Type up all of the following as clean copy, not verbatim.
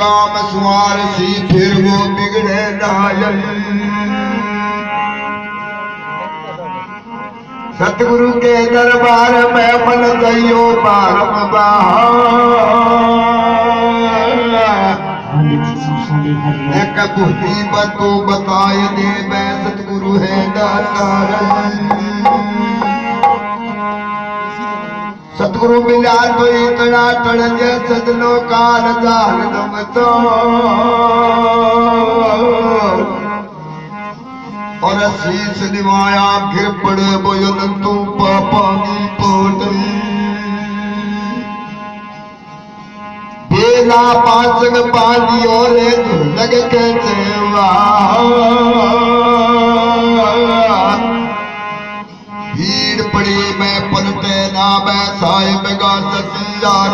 काम सुमार सी फिर वो बिगड़े नायन। सतगुरु के दरबार में मन गयो पारम एक बुद्धि बतो बताए दे मैं सतगुरु है दातार। सतगुरु मिला तो इतना टल जे सदनो काल जान दम तो और शीश निवाया फिर पड़े बोयन तू पापा की पोटल। बेला पासंग पानी और लग के सेवा भीड़ पड़ी मैं पलटे ना मैं साहिब का ससियार।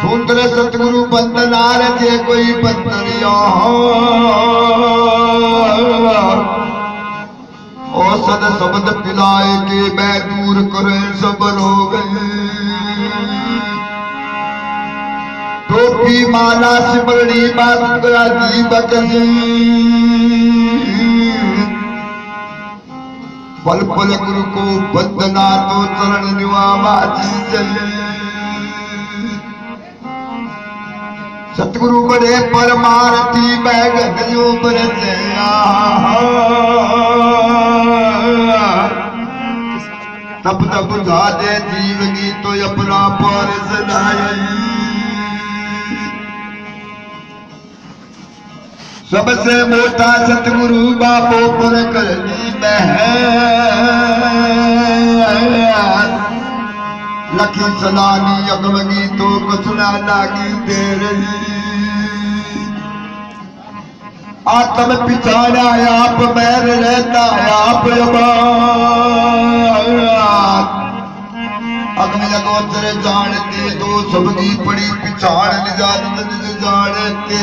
सुंदर सतगुरु बंदनार जे कोई बंदनिया औसत शब्द पिलाए के मैं दूर करे सब रोग। टोपी माला सिमरनी बासुरा दीपक पल पल गुरु को बंदना तो चरण निवामा जी चले। सतगुरु बड़े परमारती मैं गयो बरसया तब तब बुझा दे जीवगी तो अपना पारस लाए। सबसे मोटा सतगुरु बापो पर करनी में लखी सलानी अगमगी तो कछुना लागी तेरे। आत्म पिछाड़ा आप मैर रहता आप अग्नि लगोचर जानते तो सबकी पड़ी पिछाड़ जानते।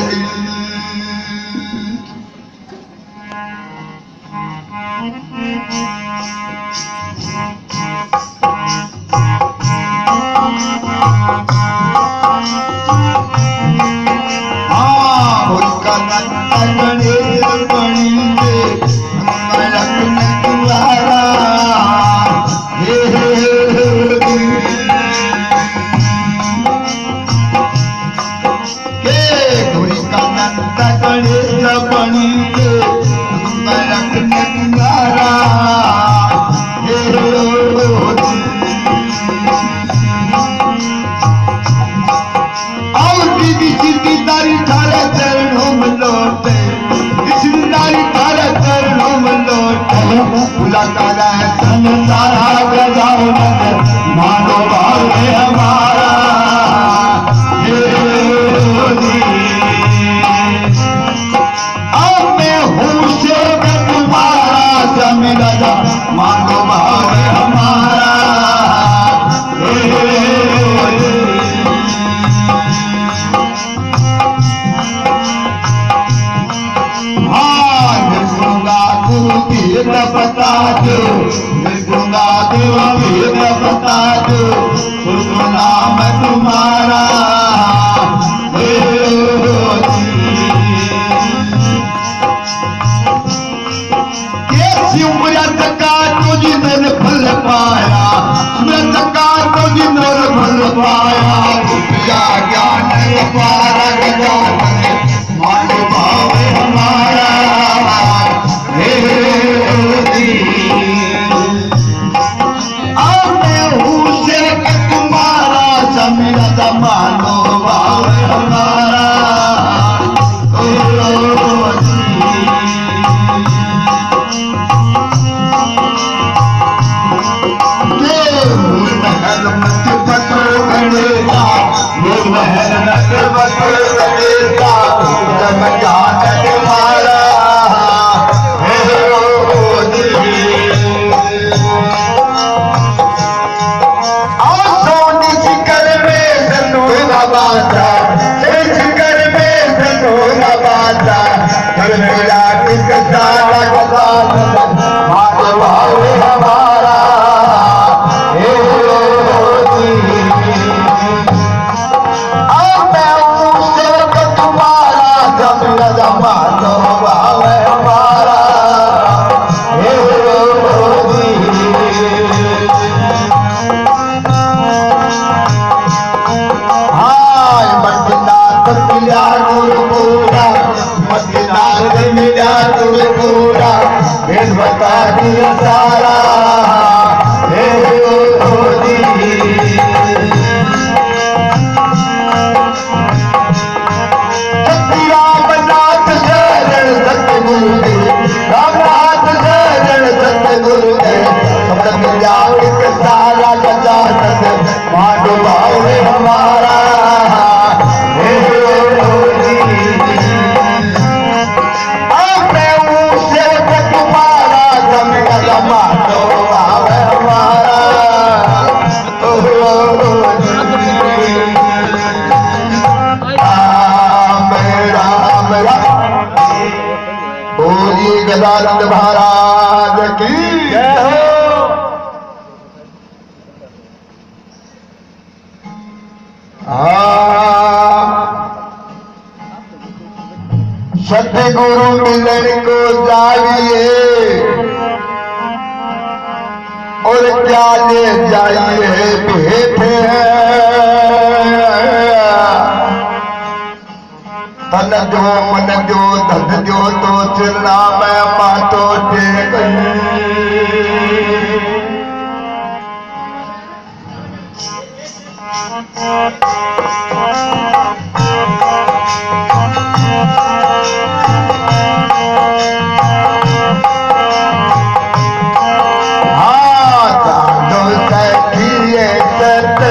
मानो भाव हमारा अब मैं हूँ से तुम्हारा जमीन मानो भाव हमारा। हाँ निर्गुणा गुरु भेद बता दो निर्गुणा गुरु भेद बता दो नाम तुम्हारा। कैसी उम्रत का तुझ नर फल पाया उम्रत का तुझ नर फल पाया रुपया ज्ञान पारा मानो भाव हमारा। मानो भाव हमारा। महल मत बतो गणेशा महल मत बतो गणेशा जब जान तुम्हारा। सच्चिदानंद महाराज की जय हो। सतगुरु मिलन को जाइए और क्या ले जाइए भेंट तन जो मन जो धन जो तो चलना मैं पातो टेक सत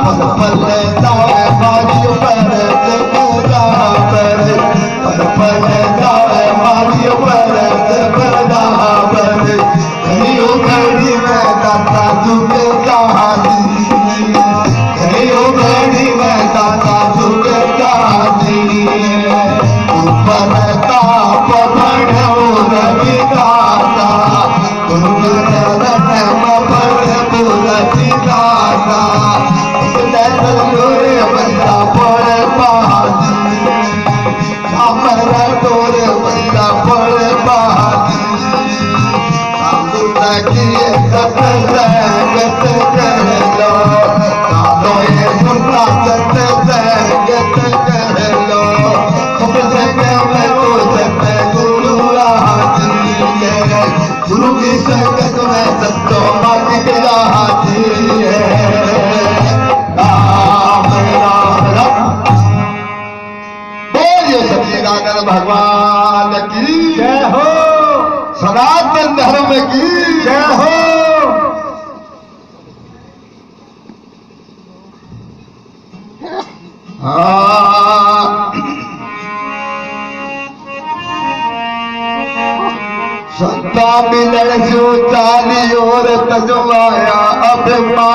पल पल जाए मारियो पर बराबर, पल पल जाए मारियो पर बराबर, घड़ियो घड़ी में दाता झुके चाहती, घड़ियो घड़ी में दाता झुके चाहती, ऊपर ताप बढ़ो रवि दाता, बंदा पड़े बहादी, तोरे बंदा पड़े बहादी, गत कर लो, कालो ये सुनना सत गत कर लो, सब जगह में तो सत गुरु हाथी है, गुरु की संगत में सत्तो मालिक हाथी है। राम राम राम बोलिए सच्चिदानंद भगवान की जय हो, सनातन धर्म की जय हो। सत्ता मिलन जो चाली और तजवाया अभिमान,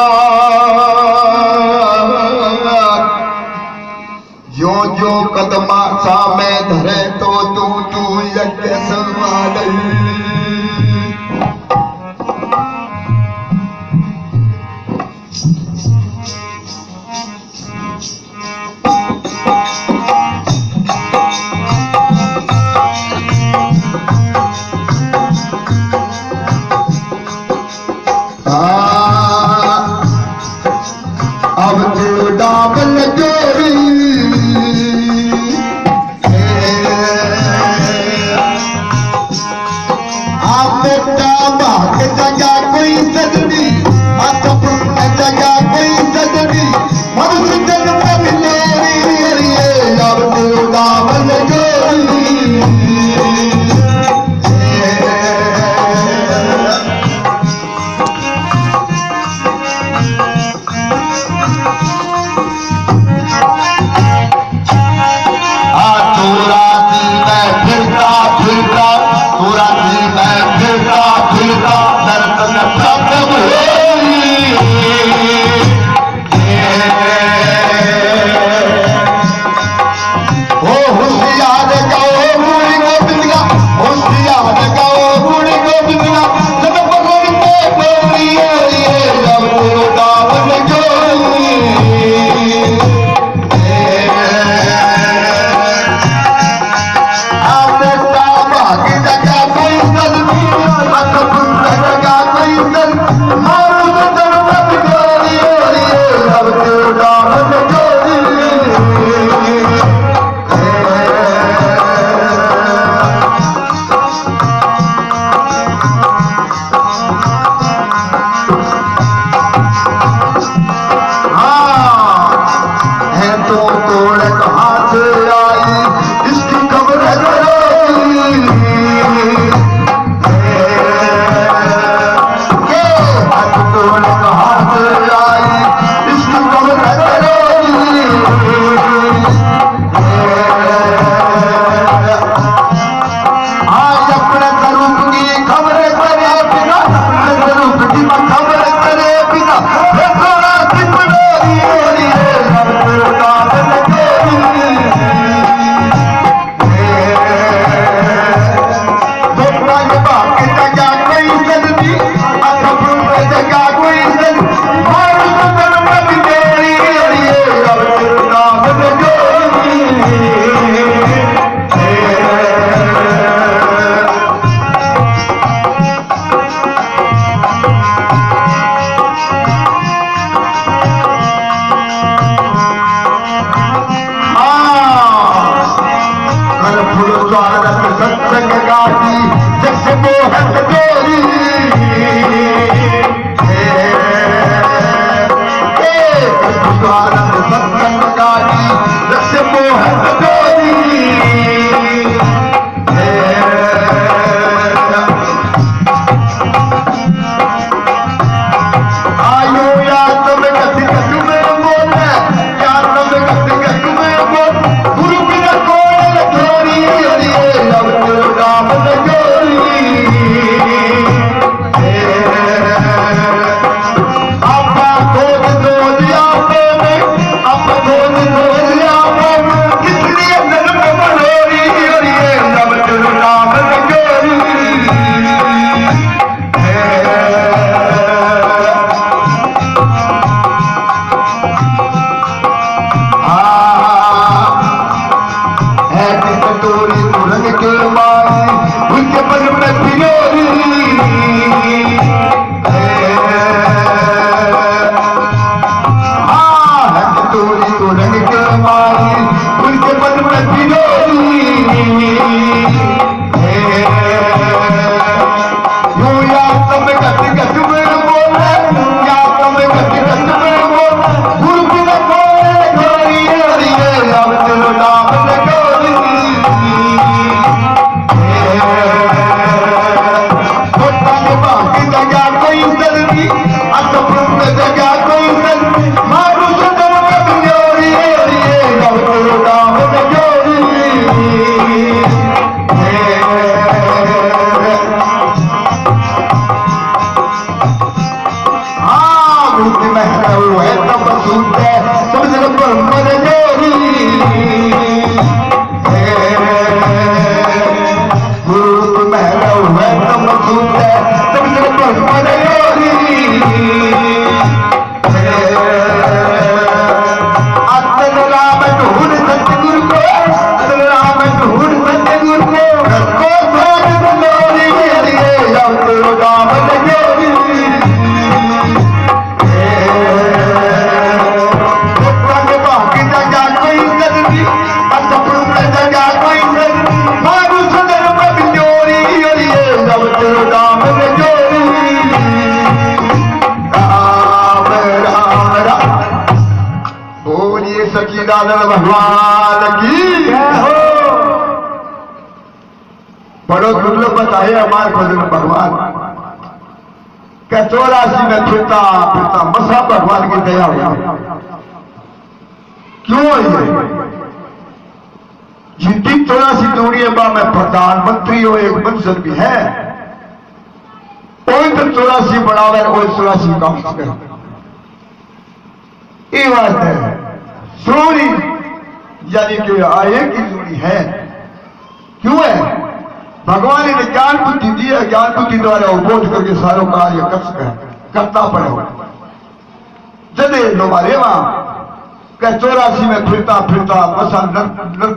जो जो कदमा सामे धरे तो तू यज्ञ संभाल, अब जो डाबल जोरी आप बेटा भाग जगह कोई सजनी, जगह कोई सजनी, मनुष्य जन्म मिले, अब जो डाबल जोरी बोलिए सच्चिदानंद भगवान की जय हो। बड़ो दुर्लभ बताए हमारे भजन भगवान क्या 84 में फिरता फिरता मसा भगवान की दया हुई। क्यों ये जितनी 84 दूरिया में प्रधानमंत्री हो एक मंजर भी है कोई तो 84 बढ़ावे कोई 84 काम करे। ये बात है सोनी यानी कि आए की जोड़ी है। क्यों है भगवान ने ज्ञान बुद्धि दी है। ज्ञान बुद्धि द्वारा उपबोध करके सारों कार्य कर सके करता पड़े हो। जदे हमारे वहां 84 में फिरता फिरता बसा नर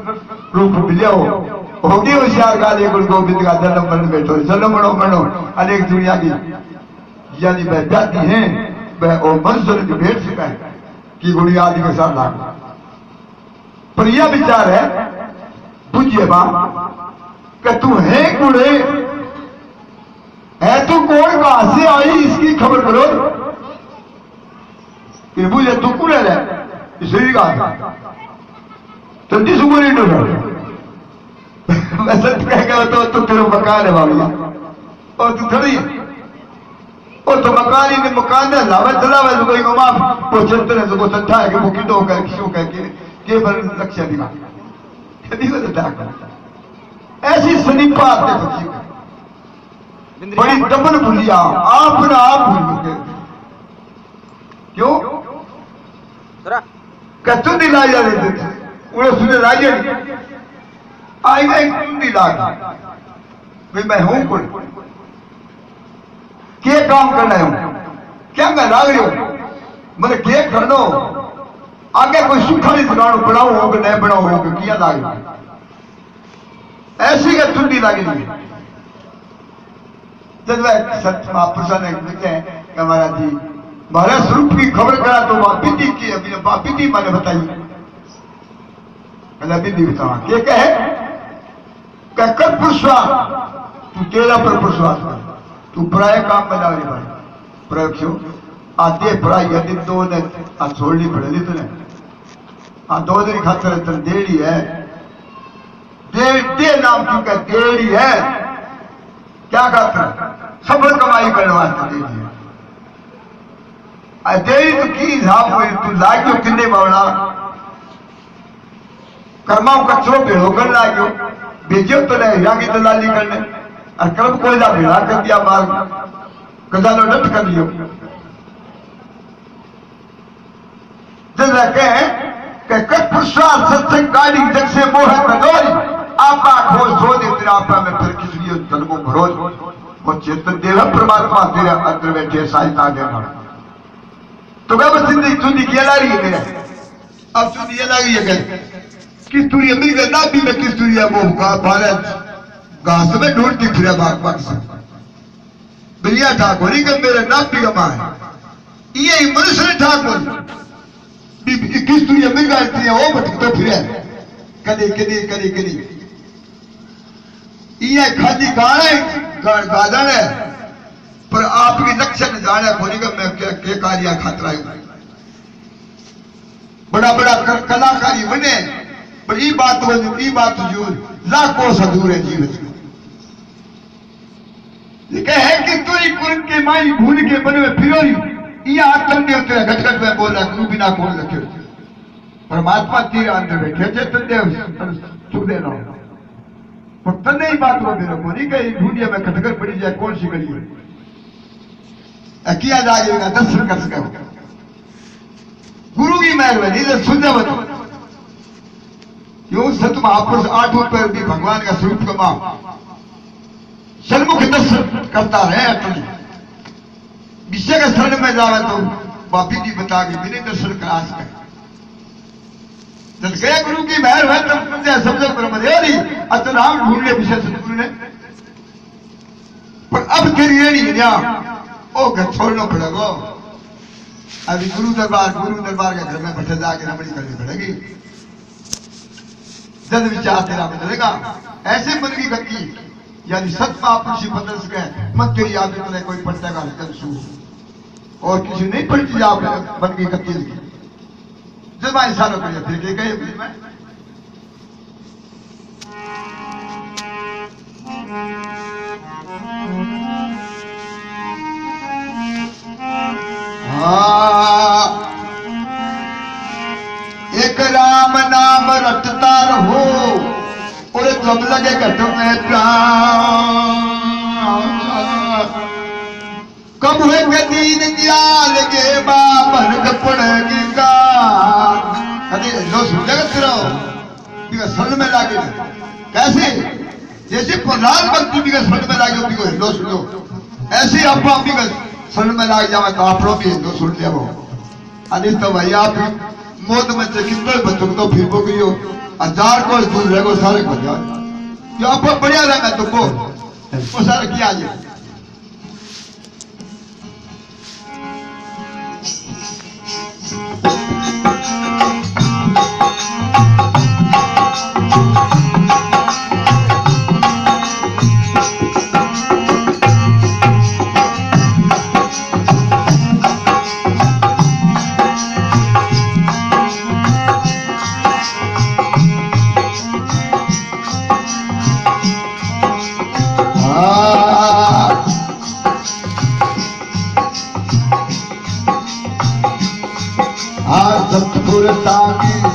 रूप मिले होगी होशियार गाली गुरु गोविंद का जन्म बन बैठो जन्म बनो बनो अनेक दुनिया की यानी वह जाती है वह वो मंजूर की भेंट सका है कि गुड़ी आदि के साथ लाग। पर यह विचार है बुझिए बा कि तू है गुड़े है तू कौन कहां से आई इसकी खबर करो कि बुझे तू कौन है इसलिए कहा तो डिसुमरी डर वैसे कहेगा तो तेरा मकान है बाबू और तू थोड़ी वो तो मकान ही मकान है लावे चलावे तो कोई माफ वो चलते रहे तो वो संठा है कि वो कितो कर किसो कह के पर लक्ष्य दिखा कभी वो तो ऐसी सनीपात देखो बड़ी दमन भूलिया आप ना आप भूल क्यों कच्चू दिलाई जा रहे थे उन्हें सुने लाइए आई गई चुंदी लाग भाई मैं हूं कौन क्या काम करना है क्या मैं लाग रही हूं मैंने क्या कर दो आगे कोई सुखा नहीं दुकान बनाओ हो कि नहीं बनाओ हो कि क्या लाग ऐसी का चुंदी लागी नहीं। जब वह सच महापुरुषा ने लिखे कि महाराज जी महाराज स्वरूप की खबर करा तो वापिति की अभी वापिति मैंने बताई बिंदी बतावा क्या कहे कर पुरुषवास तू तेरा पर पुरुषवास कर तू पराये काम में जा रही भाई प्रयोग क्यों आते पढ़ाई यदि दो ने आज छोड़नी पड़ेगी तुझे हाँ 2 दिन खातर तेरे देड़ी है दे नाम क्यों कह देड़ी है क्या खातर सफल कमाई करने वास्ते देड़ी है देड़ी तो की हिसाब हुई तू लागियो किन्ने बावला कर्मा कचरो भेड़ो कर लागियो बेचियो तो नहीं हीरा की दलाली करने और कर्म कोयला भेड़ा कर दिया मार खजानो नट कर लियो। जब कहे पुरुषार्थ सत्संग गाड़ी जग से मोह प्रदोरी आपा खोज सो दे तेरा आपा में फिर किस लिए जन्मों भरोज वो चेतन देव परमात्मा तेरे अंदर बैठे सहायता देना। तो मैं बस जिंदगी चुनी किया ला रही है मेरा अब चुनी ला रही है किस तुरी अमेरिका ना भी मैं किस तुरी वो भारत घास में ढूंढती फिर बाग बाग से बिलिया ठाकुर ही मेरा नाम भी कमा है ये मनुष्य ठाकुर किस तुरी अमेरिका है वो भटकते फिर कदे कदे कदे कदे ये खाली गाने गादन है पर आपकी लक्षण जाने बोली का मैं क्या कार्य खतरा है बड़ा बड़ा कलाकारी बने पर ये बात जो लाखों से दूर है जीवन ये है कि तुरी कुरन के माई भूल के बने हुए फिरोरी ये आत्म देवते घटघट में बोल रहा गुरु बिना खोल रखे परमात्मा तेरे अंदर बैठे चेतन देव चुप देना पर तन्ने ही बात हो मेरे को नहीं कही दुनिया में खटकर पड़ी जाए कौन सी गली है किया जाएगा दर्शन कर सके गुरु की मेहरबानी से सुनने बनो यो सत महापुरुष 8 पर भी भगवान का स्वरूप कमा सन्मुख दर्शन करता रहे अपनी विषय का शरण में जावे तो बापी जी बता के बिना दर्शन करा सके जब गया गुरु की मेहर है तब समझो ब्रह्मदेवरी अतः राम ढूंढ ले विषय सतगुरु ने पर अब तेरी रेड़ी गया ओ घर छोड़ना पड़ेगा अभी गुरु दरबार के घर में बैठे जाके रमणी करनी पड़ेगी जब विचार तेरा बदलेगा ऐसे मन की गति यानी सत महापुरुष बदल सके मत तेरी आदत में कोई पड़ता का और किसी नहीं पड़ती आप मन की गति मैं सारा कुछ फिर के कहे मैं हाँ एक राम नाम रटता रहो और कब लगे घट में प्राण कब है नींद क्या लगे बाबन पड़ेगी का अरे लो सुन जगत रहो सन में लागे कैसे जैसे प्रहलाद भक्ति भी सन में लागे भी लो सुन लो ऐसे आप भी सन में लाग जावे तो आप लोग भी हिंदू सुन लिया वो अनिल तो भाई आप मौत में से कितने बच्चों तो फिर वो गई हो 1000 को दूर रहो सारे को जाओ जो आपको बढ़िया रहेगा तुमको वो सारे किया जाए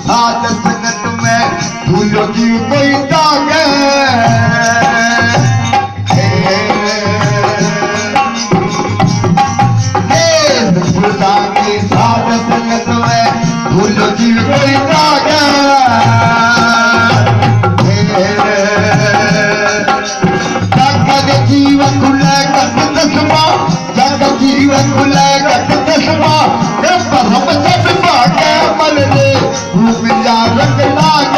साथ संगत में भूलो की कोई दाग की साथ संगत में भूलो की कोई दाग जग जीवन खुले कट दसमा जग जीवन खुले कट दसमा हम सब भागे मल रे मिला रंग लाग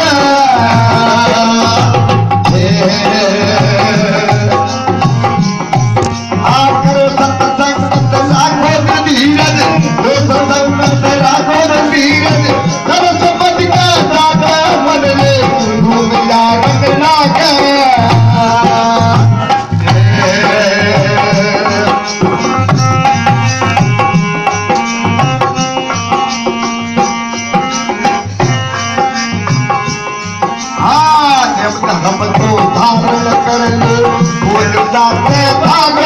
आकर सत्संग लाखों धीरज सत्संग लाखों धीरज कर समझ का जाग मल रे मिला रंग लाग हम तो धारण कर ले बोल जाते भाग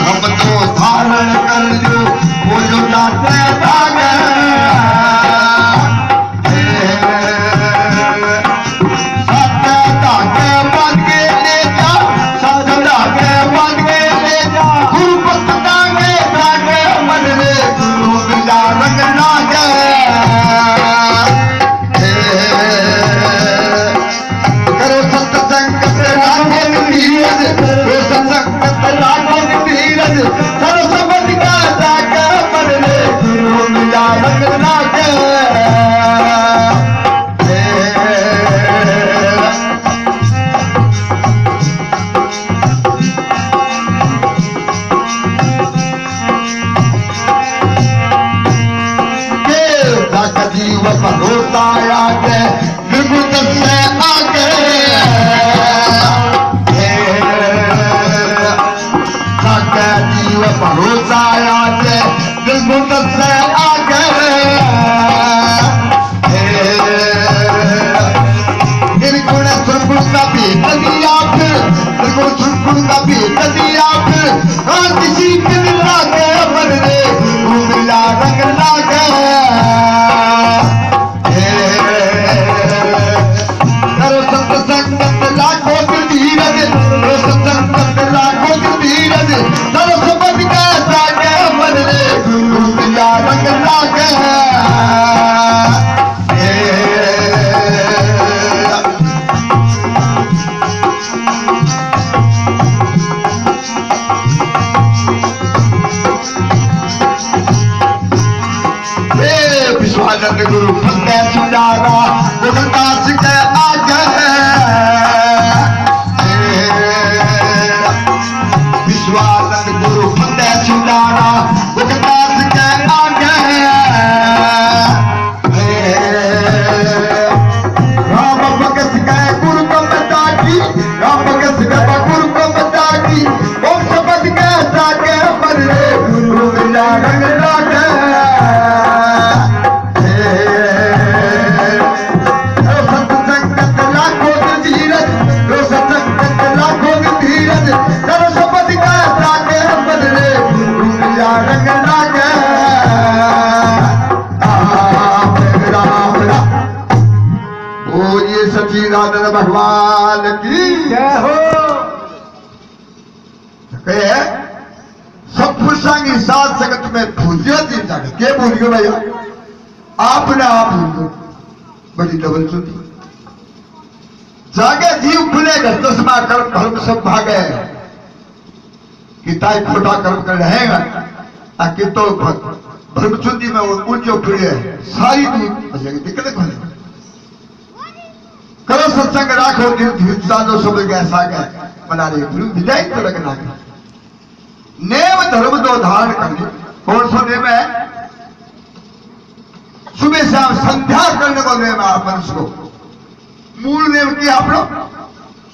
हम तो धारण कर ले बोल जाते भाग सत्य धागे बन के ले जा सत्य धागे बन के ले जा गुरु भक्त धागे धागे मन रे गुरु मिला रंग नाग भरोसा आगे विभुत से आगे जीव भरोसा आगे विभुत से आगे निर्गुण सुरगुण का भेद दिया फिर निर्गुण सुरगुण का भेद दिया फिर किसी दिन लागे मन रे मिला रंग लागे संगत लाखों धीरज संगत लाखों धीरज सर समझ का जागे मन रे गुरु मिला रंग लागे विश्वानंद गुरु फंदे सुनारा मुखदास के आगे विश्वानंद गुरु फंदे सुनारा मुखदास के आगे राम भगत के गुरु को बता की राम भगत के गुरु को बता की ओम शब्द के जाके मन रे भगवान की जय हो। कहे सब पुरुषांगी साथ संगत में भूलियो थी जाके के भूल गए भैया आपने आप भूल गए बड़ी डबल चुनी जागे जीव खुले दसमा कर्म धर्म सब भागे कि ताई खोटा कर्म कर रहेगा कि तो ब्रह्मचुंदी में उलझो फिरे सारी दिक्कत खोले करो सत्संग राखो दिवसानो सब ऐसा गए बना रहे गुरु विजय तो लगना नेम धर्म दो धारण करने कौन सा नेम है सुबह शाम संध्या करने को नेम है मनुष्य को मूल नेम की आप लोग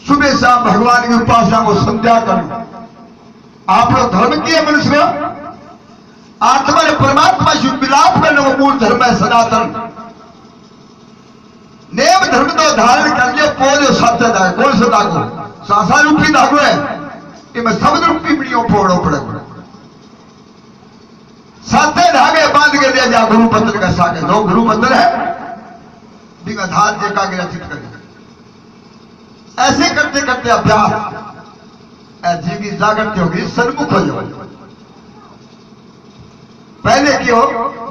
सुबह शाम भगवान की उपासना को संध्या करना आप लोग धर्म की है मनुष्य को आत्मा ने परमात्मा से मिलाप करने को मूल धर्म है सनातन नेम धर्म तो धारण कर लिया पोलो सत्य दाग कौन सा दागो सासा रूपी दागो है कि मैं शब्द रूपी पीढ़ियों फोड़ो पड़े सत्य धागे बांध के दिया जा गुरु पत्र का सागे दो गुरु पत्र है दिगाधार एकाग्रचित करेगा ऐसे करते करते अभ्यास जी की जागृति होगी सन्मुख हो जाओ पहले की हो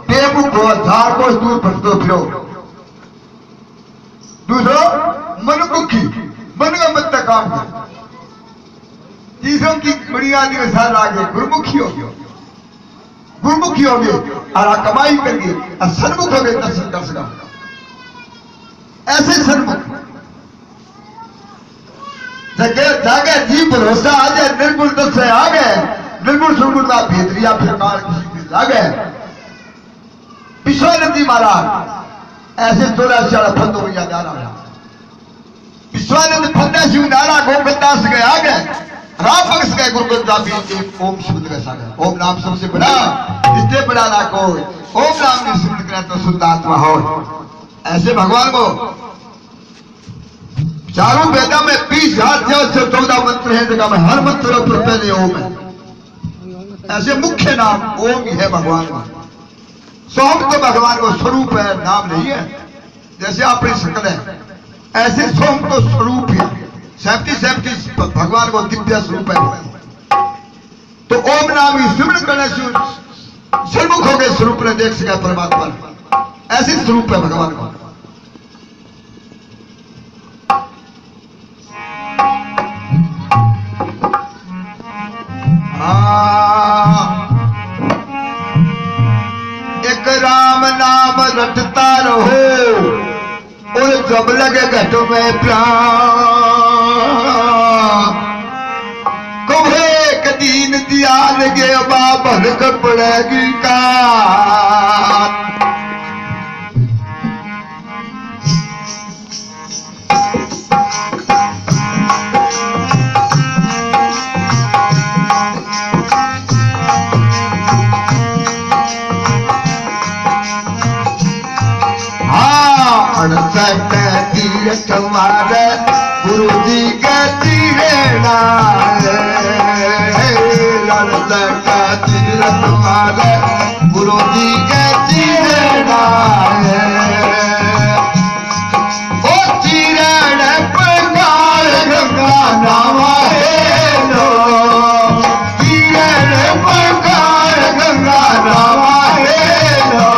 बेमुख हो झाड़ को दूर भटको फिरो दूसरो मनमुखी मन का मत काम कर तीसरों की बुनियादी के साथ आगे गुरुमुखी होगी गुरुमुखी होगी और कमाई करके और सन्मुख हो गए दर्शन कर सका ऐसे सन्मुख जगह जागे जी भरोसा आ जाए निर्गुण दस से आ गए निर्गुण सुरगुण का भेदरिया फिर काल किसी आ गए विश्वानंद जी महाराज ऐसे 16 फंद हो गया जा रहा विश्वानंद फंदा शिव नारा गोपदास गए आ गए राम बख्श गए गुरुगुरु ओम शब्द का सागर ओम नाम सबसे बड़ा इससे बड़ा ना कोई ओम नाम ने शब्द करे तो शुद्ध आत्मा हो ऐसे भगवान को चारों वेदा में 20,000 से 14 मंत्र है जगह में हर मंत्र पर पहले ओम है ऐसे मुख्य नाम ओम ही है भगवान का सोम तो भगवान को स्वरूप है नाम नहीं है जैसे आपकी शक्ल है ऐसे सोम तो स्वरूप है सेफ्टी भगवान को दिव्य स्वरूप है तो ओम नाम ही सिमरण करने से सन्मुख हो गए स्वरूप ने देख सका परमात्मा ऐसे स्वरूप है भगवान को एक राम नाम रटता रहो और जब लगे घट में प्राण कहे एक दीन दिया लगे बाबन पड़ेगी का तुम्हारे गुरु जी के तीरेना तुम्हारे गुरु जी के तीरेना ओ तीरण प्रकार गंगा नामा है लो तीरण प्रकार गंगा नामा है लो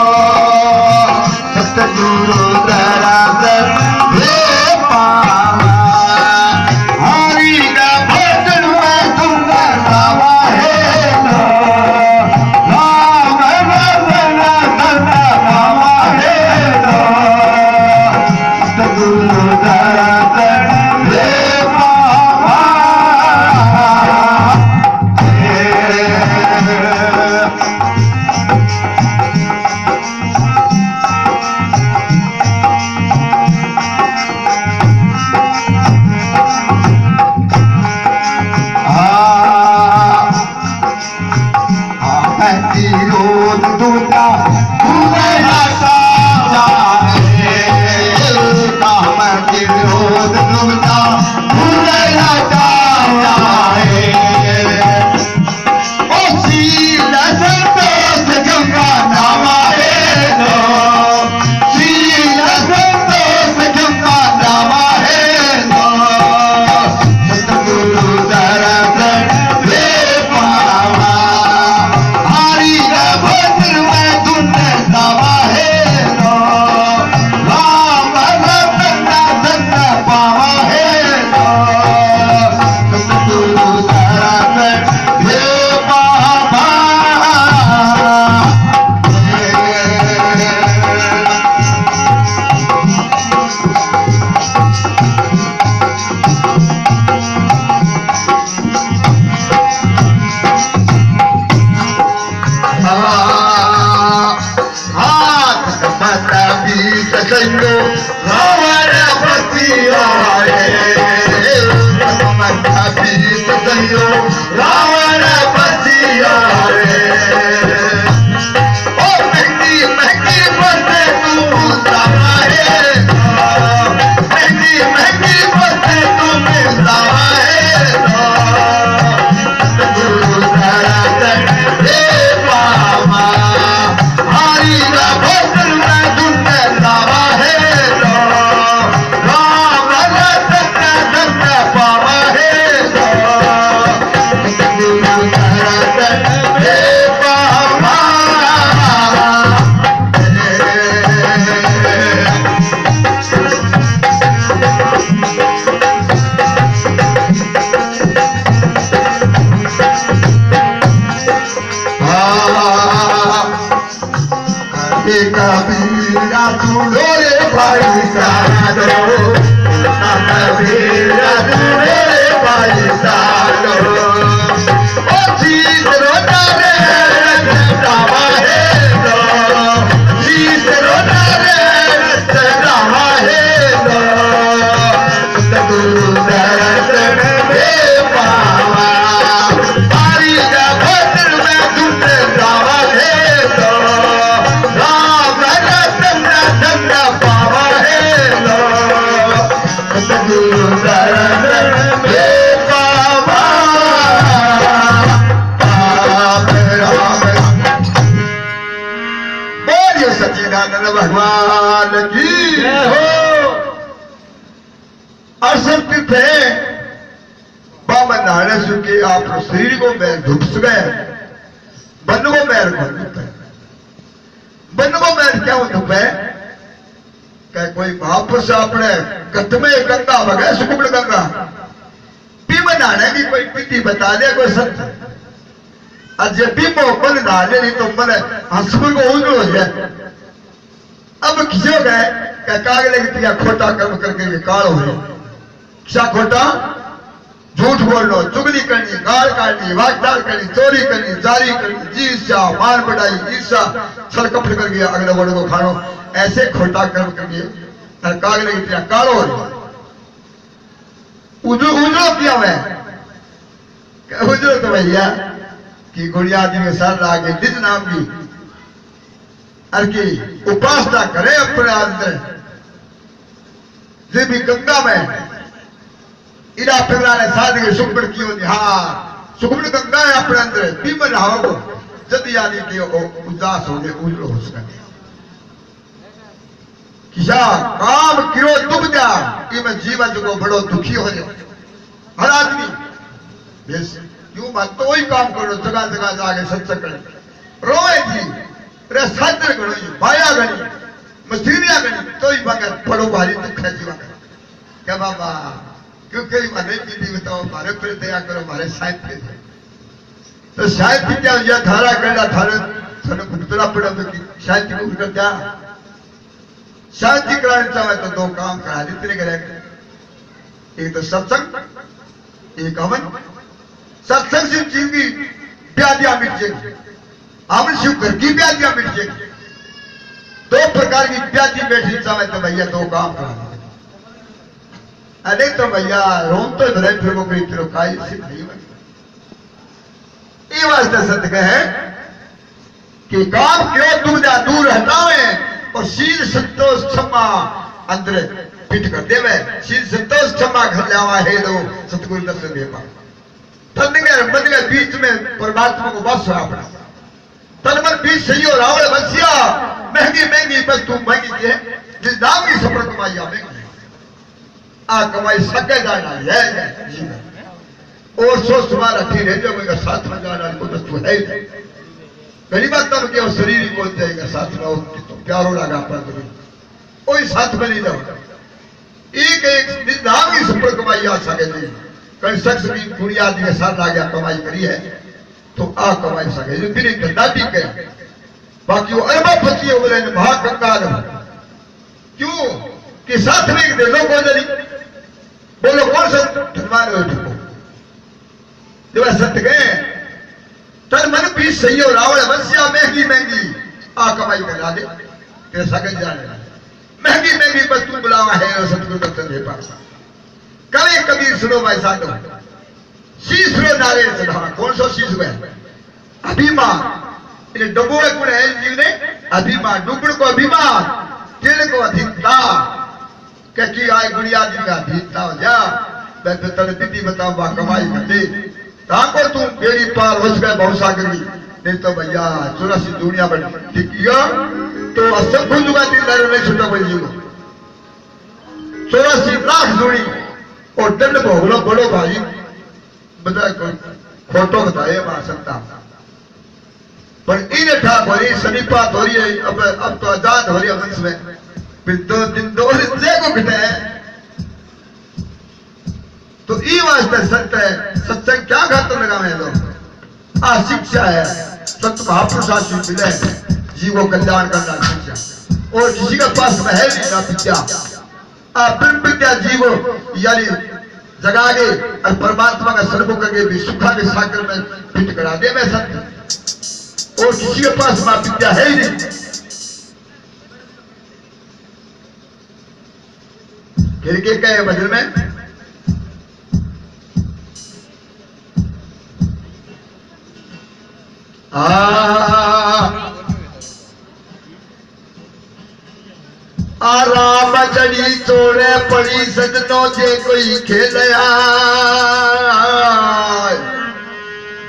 सतगुरु दरादर अरे कबीरा सुनो रे भाई सालो, कबीरा सुनो रे भाई सालो, ओ चीज रोना रे रामा है लो, चीज रोना रे रामा है लो, सतगुरु दर्शन में पावा, हरि का भद्र में तुझे रामा है लो, राम रतन रतन पावा है लो, सतगुरु दर्शन में पावा, राम राम। बोलिए सच्चिदानंद भगवान की जय हो। अरसद थे बाबा नारायण सिंह के आप शरीर को मैल धुपस गए, बन को मैल कौन धुपे, बन को मैल क्या धुप है, क्या कोई वापस अपने कट में गंगा वगैरह सुकुड़ गंगा पी बनाने की कोई विधि बता दे कोई सत्य, आज जब भी मन डाले नहीं तो मन हंसपुर को उजड़ हो जाए। अब खिंचो गए क्या कागले की तिया खोटा कर्म करके ये काल हो जाए, क्या खोटा झूठ बोलना, चुगली करनी, गाल काटनी, वागदार करनी, चोरी करनी, जारी करनी, जीसा मार बढ़ाई, ईर्षा छल कपट कर गया अगले बड़े को खानो, ऐसे खोटा कर्म करके कागले की तिया काल हो जाए। उजड़ो किया मैं उजड़ो तो भैया कि गुड़िया जी के साथ आगे निज नाम की और की उपासना करे अपने अंदर, जे भी गंगा में इरा फिरा ने साध के सुखमण की होती, हाँ सुखमण गंगा है अपने अंदर पीमन हाव को जब यानी कि उदास हो गए उजड़ हो सके, किसा काम क्यों दुख जा कि मैं जीवन को बड़ो दुखी हो जाए। हर आदमी बेस क्यों बात तो वही काम करो, जगह जगह जाके सत्संग करे, रोए थी रे साधर गणी भाया गणी मस्तीरिया गणी तो ही बगैर बड़ो भारी दुख है जीवन क्या बाबा क्योंकि मैंने पीती बताओ मारे पर दया करो मारे साहित्य पे तो साहित्य क्या या धारा करना थारे थाने भुगतना पड़ा तो साहित्य को कर क्या शांति कराने चाहे तो दो काम करा देते करेंगे, एक तो सत्संग एक हवन, सत्संग से जिंदगी व्याधियां मिट जाएगी, हवन शिव घर की व्याधियां मिट जाएगी, दो प्रकार की व्याधि बैठी चाहे तो भैया दो काम करा देते, अरे तो भैया रोम तो भरे फिर वो कोई तेरे काई सिद्ध नहीं बनी। ये वास्ते सत्य है कि काम क्यों दुविधा दूर हटावे और शील संतोष क्षमा अंदर पिट कर देवे, शील संतोष क्षमा घर लावा है दो सतगुरु दर्शन दे पा तन के बीच में परमात्मा को बस हो अपना तन मन बीच सही हो रावण बसिया महंगी महंगी वस्तु महंगी की है जिस दाम की सफल कमाई महंगी आ कमाई सके जाना है जीवन और सोच तुम्हारा ठीक है जो मेरा साथ में जाना को वस्तु है पहली बात तब क्या शरीर को जाएगा साथ में तो प्यारो लगा पर कोई साथ में नहीं जाओ एक एक निदान की सफल कमाई आ सके नहीं कई शख्स की दुनिया आदमी के साथ आ गया कमाई करी है तो आ कमाई सके जो फिर धंधा ठीक है बाकी वो अरबपति हो गए महाकंगाल क्यों कि साथ में दे लो को जरी बोलो कौन सा धनवान हो ठुको जब सत्य गए तन मन भी सही हो रावण बसिया महंगी महंगी आ कमाई करा दे तेरे सगन जाने महंगी महंगी वस्तु बुलावा है और सतगुरु दर्शन दे पास कभी कबीर सुनो भाई साधो शीश रो नारे सदा कौन सो शीश हुआ अभिमान इन्हें डबोए गुण है जीव ने अभिमान डुबड़ को अभिमान तिल को अधिकता क्या की आए गुड़िया जी का अधिकता हो जा मैं तो तने दीदी बताओ बा कमाई कर दे ताको तुम बेड़ी पार हो सके बहुत सागर की नहीं तो भैया 84 दुनिया बन टिकिया तो असंख्य जुगा दिल नहीं छूटा कोई जीव 84 लाख जोड़ी और दंड भोगलो बड़ो भाई बता फोटो बताए मां सकता पर इन ठाक हो रही शनिपात हो रही है अब तो आजाद हो रही है वंश में फिर 2 दिन 2 से को घटे है तो ई वास्ते सत्य है सत्संग क्या खातर लगा है लोग आ शिक्षा है संत महापुरुष आशीष मिले, जीव को कल्याण करना शिक्षा। और किसी के पास में है नहीं ना विद्या, बिन विद्या जीव यानी जगागे और परमात्मा का सर्वमुख करके भी सुखा के सागर में फिट करा दे मैं संत। और किसी के पास मां विद्या है ही नहीं। फिर के कहे भजन में आराम जड़ी तोड़े पड़ी सजनों जे कोई खेलया,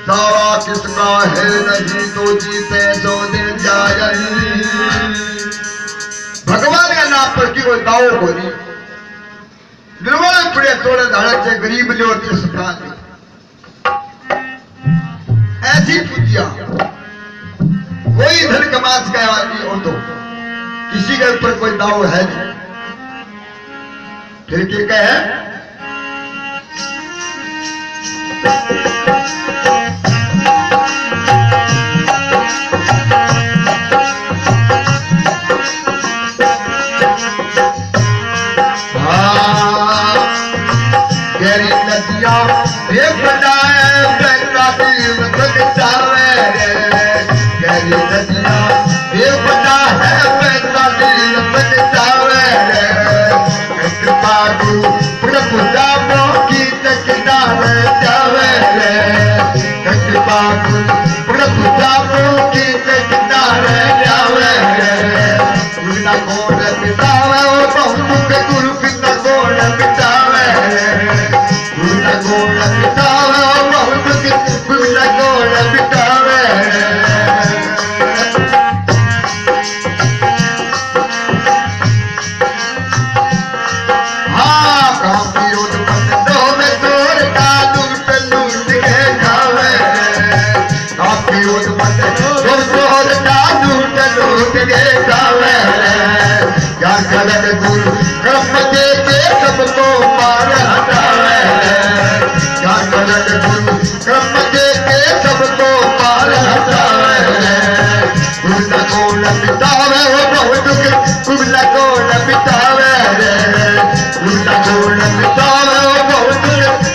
दावा किसका है नहीं तो जीते जो दे जाए। भगवान का नाम पर की कोई दाव को नहीं, निर्वाण पड़े तोड़े धाड़क से गरीब जो स्थान ऐसी पूजिया कोई धन कमा सका आदमी और तो किसी के ऊपर कोई दाव है नहीं। फिर क्या कहे गहरी नदियां एक बनाए बैठा दिल जावे, गहरी नदियां एक बना है बैठा दिल जावे। कृपा गुरु प्रभु जामो की किनारे जावे, कृपा गुरु प्रभु जामो की किनारे जावे। बिना कौन बितावे वो बहुत के गुरु बिना कौन बितावे, बिना कौन बितावे वो बहुत के बिना कौन बितावे। हाँ काम विरोध बंदों में तोड़ कानून पे लूट के खावे, काम विरोध बंदों में तोड़ कानून पे लूट के खावे। क्या करन गुरु कर्म दे के सबको मार हटावे, क्या करन गुरु कर्म दे के सबको मार हटावे। गुरु न को न बितावे वो बहुत गुरु न को न बितावे, गुरु न को न बितावे वो बहुत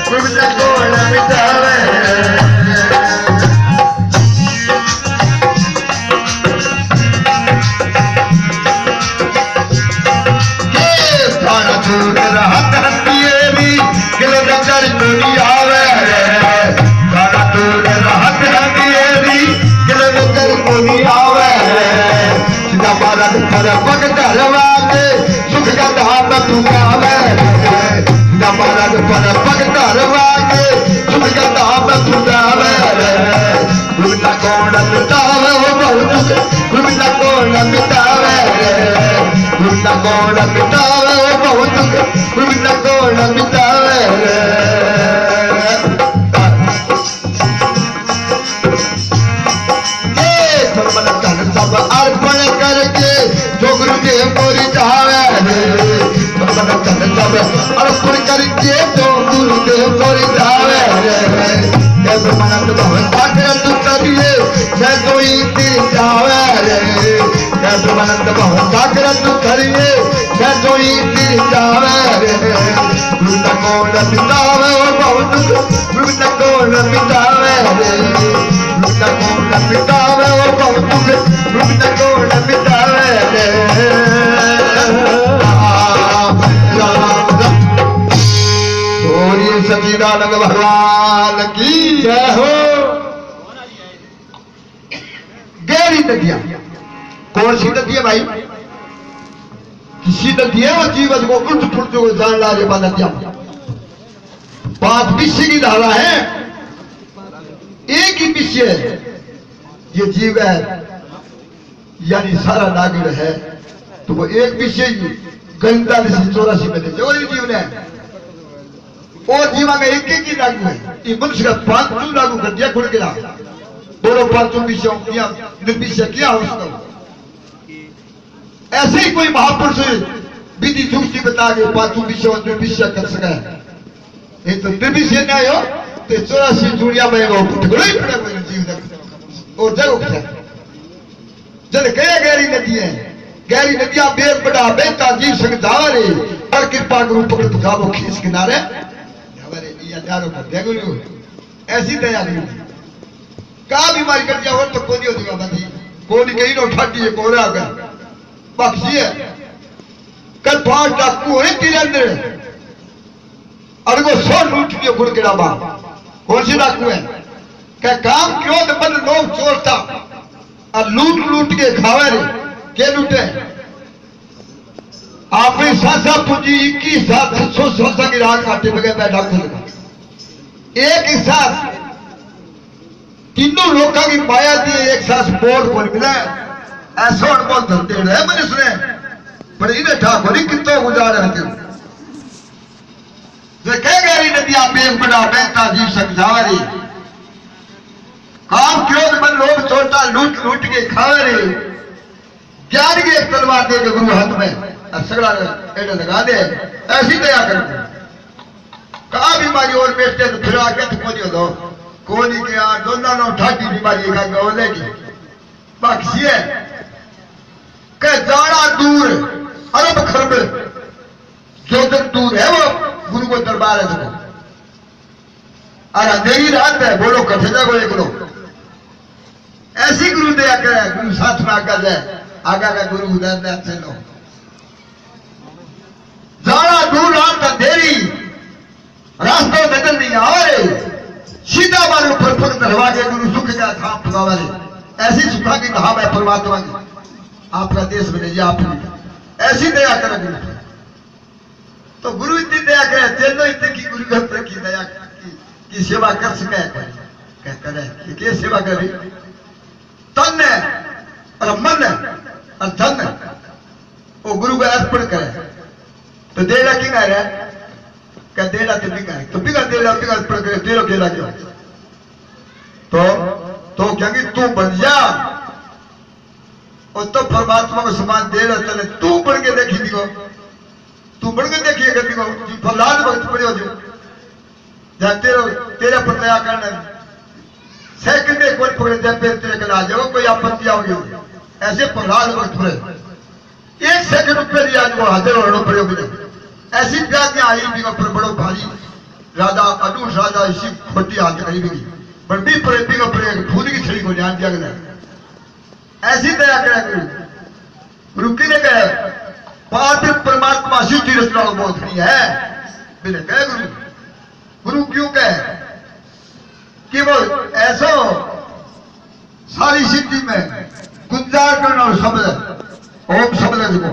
गुरु न को न बितावे। दूर रहत हथियेरी गिल नजर दुनिया आवे, गाना दूर रहत हथियेरी गिल नजर दुनिया आवे। सीधा भारत पर पग धरवा के सुख का धाम तू गावे, सीधा भारत पर पग धरवा के सुख का धाम तू गावे। गुरु कौन बितावे वो बहुत गुरु कौन बितावे, गुरु कौन बितावे वो बहुत गुरु कौन बितावे। सब अर्पण करके जो गुरुदेव को रिझावे, सब अर्पण करके जो गुरुदेव को रिझावे। मनत भवन जागरण तू करिए मैं कोई तीर जावे, मनत भवन जागरण तू करिए मैं कोई तीर जावे। गुरु न कौन बितावे वो बहुत गुरु न कौन बितावे, गुरु न कौन बितावे वो बहुत गुरु न कौन बितावे। सच्चिदानंद भगवान की जय हो। गहरी नदियां कौन सी नदी है भाई? किसी नदी है वो जीवन को उल्ट पुल्ट को जान ला रही नदियां। 5 विषय की धारा है, एक ही विषय है ये जीव है यानी सारा नागिन है। तो वो एक विषय 84 में देते और जीव ने और जीवा का एक ही लागू है। ये मनुष्य का 5 लागू कर दिया खुल गिरा, दोनों 5 विषयों किया निर्विषय किया उसको। ऐसे ही कोई महापुरुष विधि सूक्ति बता के 5 विषयों निर्विषय कर सका है। ये तो निर्विषय न्याय हो तो 84 जुड़िया में वो जीव और जरूर जल कहे गहरी नदी है गहरी नदियां बेर बड़ा बेहता जीव संग जावरे पर कृपा गुरु पकड़ तुखा वो खींच किनारे जावरे ये यारो कर दे गुरु ऐसी दया गुरु का बीमारी कर दिया और तो कोनी हो जाएगा बाजी कोनी कहीं नो ठाटी है कोरा का बख्शी है कल 5 डाकू है तेरे अंदर और वो 100 लूट लियो गुड़ के डाबा कौन सी डाकू है क्या काम क्यों तो बन लोग चोरता और लूट के खावे रे के लूटे आपने सासा पूंजी 21,700 की रात काटे बगैर बैठा खुलगा एक ही साथ तीनों लोगों की माया दी एक साथ बोर्ड बोल मिला ऐसा अनुभव धरते रहे मैंने सुने पर इन्हें ठाकुर कितना गुजार है कह गहरी नदियां बेग बड़ा बहता जीव समझावे काम क्रोध मन लोभ चोरता लूट के खावे रे ज्ञान की एक तलवार दे के गुरु हाथ में सगड़ा एडे लगा दे ऐसी दया कर कहा बीमारी और बेचते तो फिर आके तो कोनी दो कोनी के आ दोनों नो ठाटी बीमारी का गवलेगी बख्शी है के जाना दूर अरब खरब जो तक दूर है वो गुरु को दरबार है देखो और अंधेरी रात है बोलो कथे जागो एक लोग ऐसी गुरु दया करे गुरु साथ में आगा जाए आगा का गुरु उधर दे अच्छे लोग जाना दूर रात अंधेरी रास्तों नजर नहीं आवे सीधा बार ऊपर फुट धरवा के गुरु सुख का खाम पकावा ऐसी सुखा की धाम है परमात्मा की आपका देश में लीजिए आप ऐसी दया करे गुरु तो गुरु इतनी दया करे तेनो इतने की गुरु घर की दया की सेवा कर सके क्या करे क्या सेवा करे तन और मन और धन वो गुरु को अर्पण करे तो देला की कह रहा है क्या देला तो बिगा तो बिगा देला बिगा अर्पण करे तेरा केला क्यों तो क्या कि तू बन जा और तो परमात्मा को समान दे रहा चले तू बढ़ के देखी दिखो तू बढ़ के देखिएगा दिखो फलाद वक्त पड़े हो जो जहाँ तेरे पर दया करना सेकंड एक वर्ष पकड़े जब तेरे कल आ जाओ कोई आपत्ति आओगी ऐसे प्रहलाद वक्त पड़े 1 सेकंड ऊपर ही आज वो हाजिर होना पड़े होगी ऐसी व्याधियां आई भी पर बड़ो भारी राजा अनूठ राजा इसी खोटी हाथ करी भी पर भी पड़े भी पड़े फूल की छड़ी को ध्यान दिया गया ऐसी दया करा गुरु की ने कहे पात्र परमात्मा सिद्धि रचना बहुत नहीं है मैंने कहे गुरु क्यों कहे कि वो ऐसा सारी सिद्धि में गुंजार करना और शब्द ओम शब्द को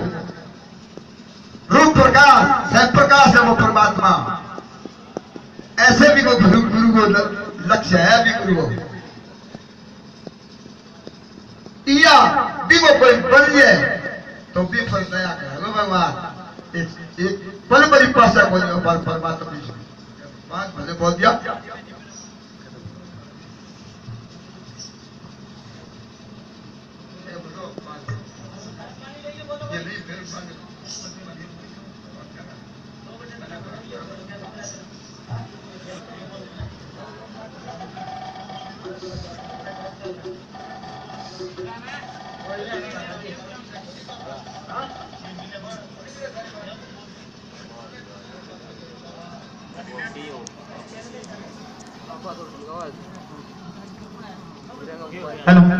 रूप प्रकाश सह प्रकाश है वो परमात्मा ऐसे भी वो गुरु को लक्ष्य है भी गुरु को या भी वो कोई बन जाए तो भी पर दया करे भगवान एक पल बड़ी पासा बोल परमात्मा बात भले बोल दिया हेलो